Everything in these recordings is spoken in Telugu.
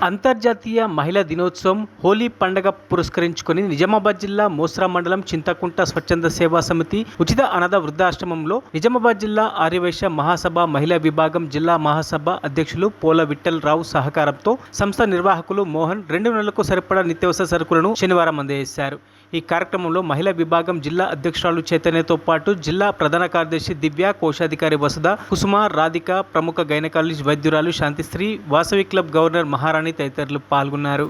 అంతర్జాతీయ మహిళా దినోత్సవం హోలీ పండుగ పురస్కరించుకొని నిజామాబాద్ జిల్లా మోస్రా మండలం చింతకుంట స్వచ్ఛంద సేవా సమితి ఉచిత అనాథ వృద్ధాశ్రమంలో నిజామాబాద్ జిల్లా ఆర్యవైశ్య మహాసభ మహిళా విభాగం జిల్లా మహాసభ అధ్యక్షులు పోల విఠల్ రావు సహకారంతో సంస్థ నిర్వాహకులు మోహన్ 2 నెలలకు సరిపడా నిత్యావసర సరుకులను శనివారం అందజేశారు. ఈ కార్యక్రమంలో మహిళా విభాగం జిల్లా అధ్యక్షురాలు చైతన్యతో పాటు జిల్లా ప్రధాన కార్యదర్శి దివ్య, కోశాధికారి వసుధ, కుసుమ, రాధిక, ప్రముఖ గైనకాలజిస్ట్ వైద్యురాలు శాంతిశ్రీ, వాసవి క్లబ్ గవర్నర్ మహారాణి తదితరులు పాల్గొన్నారు.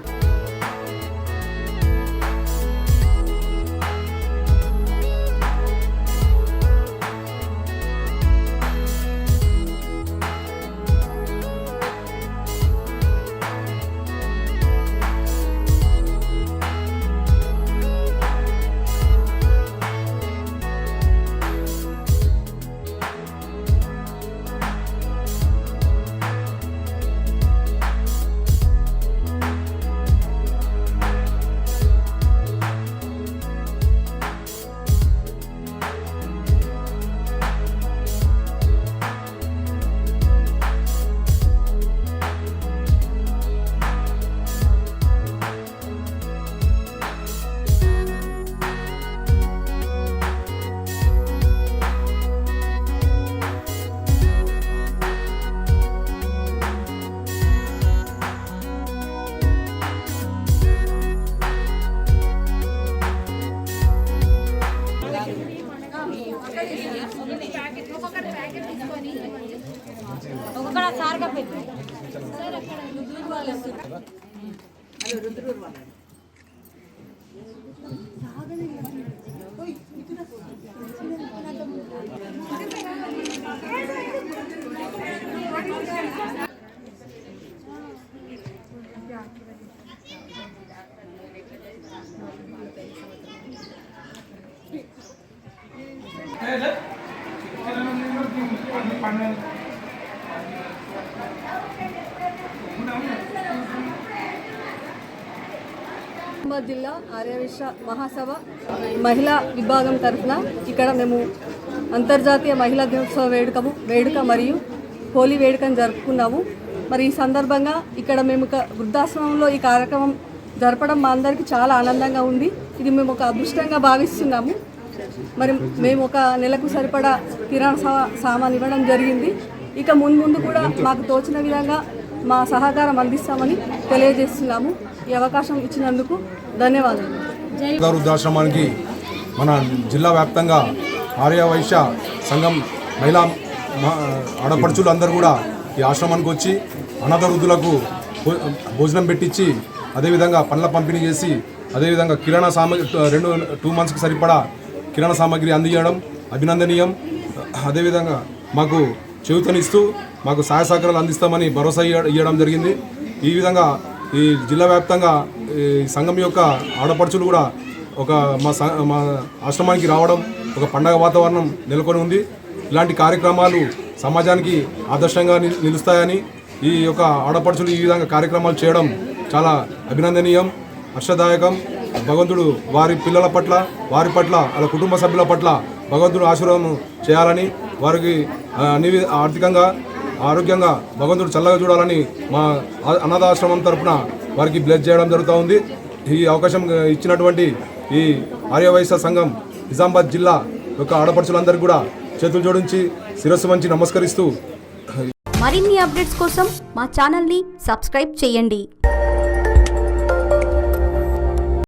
నిజామాబాద్ జిల్లా ఆర్యవైశ్య మహాసభ మహిళా విభాగం తరఫున ఇక్కడ మేము అంతర్జాతీయ మహిళా దినోత్సవ వేడుక మరియు హోలీ వేడుకను జరుపుకున్నాము. మరి ఈ సందర్భంగా ఇక్కడ మేము వృద్ధాశ్రమంలో ఈ కార్యక్రమం జరపడం మా అందరికీ చాలా ఆనందంగా ఉంది. ఇది మేము ఒక అదృష్టంగా భావిస్తున్నాము. మరి మేము ఒక నెలకు సరిపడా కిరాణా సామాన్ ఇవ్వడం జరిగింది. ఇక ముందు కూడా మాకు తోచిన విధంగా మా సహకారం అందిస్తామని తెలియజేస్తున్నాము. ఈ అవకాశం ఇచ్చినందుకు ధన్యవాదాలు. వృద్ధాశ్రమానికి మన జిల్లా వ్యాప్తంగా ఆర్యవైశ్య సంఘం మహిళా ఆడపడుచులు అందరూ కూడా ఈ ఆశ్రమానికి వచ్చి అనాథ వృద్ధులకు భోజనం పెట్టించి అదేవిధంగా పండ్ల పంపిణీ చేసి అదేవిధంగా కిరాణా సామాగ్రి 2 మంత్స్కి సరిపడా కిరాణా సామాగ్రి అందించడం అభినందనీయం. అదేవిధంగా మాకు చేయూతనిస్తూ మాకు సహాయ సహకారాలు అందిస్తామని భరోసా ఇవ్వడం జరిగింది. ఈ విధంగా ఈ జిల్లా వ్యాప్తంగా ఈ సంఘం యొక్క ఆడపడుచులు కూడా మా ఆశ్రమానికి రావడం ఒక పండగ వాతావరణం నెలకొని ఉంది. ఇలాంటి కార్యక్రమాలు సమాజానికి ఆదర్శంగా నిలుస్తాయని ఈ యొక్క ఆడపడుచులు ఈ విధంగా కార్యక్రమాలు చేయడం చాలా అభినందనీయం, హర్షదాయకం. భగవంతుడు వారి పిల్లల పట్ల వారి పట్ల వాళ్ళ కుటుంబ సభ్యుల పట్ల భగవంతుడు ఆశీర్వాదం చేయాలని, వారికి అన్ని ఆర్థికంగా ఆరోగ్యంగా భగవంతుడు చల్లగా చూడాలని మా అనాథాశ్రమం తరఫున వారికి బ్లెస్ చేయడం జరుగుతూ ఉంది. ఈ అవకాశం ఇచ్చినటువంటి ఈ ఆర్యవైశ్య సంఘం నిజామాబాద్ జిల్లా యొక్క ఆడపడుచులందరికీ కూడా చేతులు జోడించి శిరస్సు వంచి నమస్కరిస్తూ మరిన్ని అప్డేట్స్ కోసం మా ఛానల్ని సబ్స్క్రైబ్ చేయండి.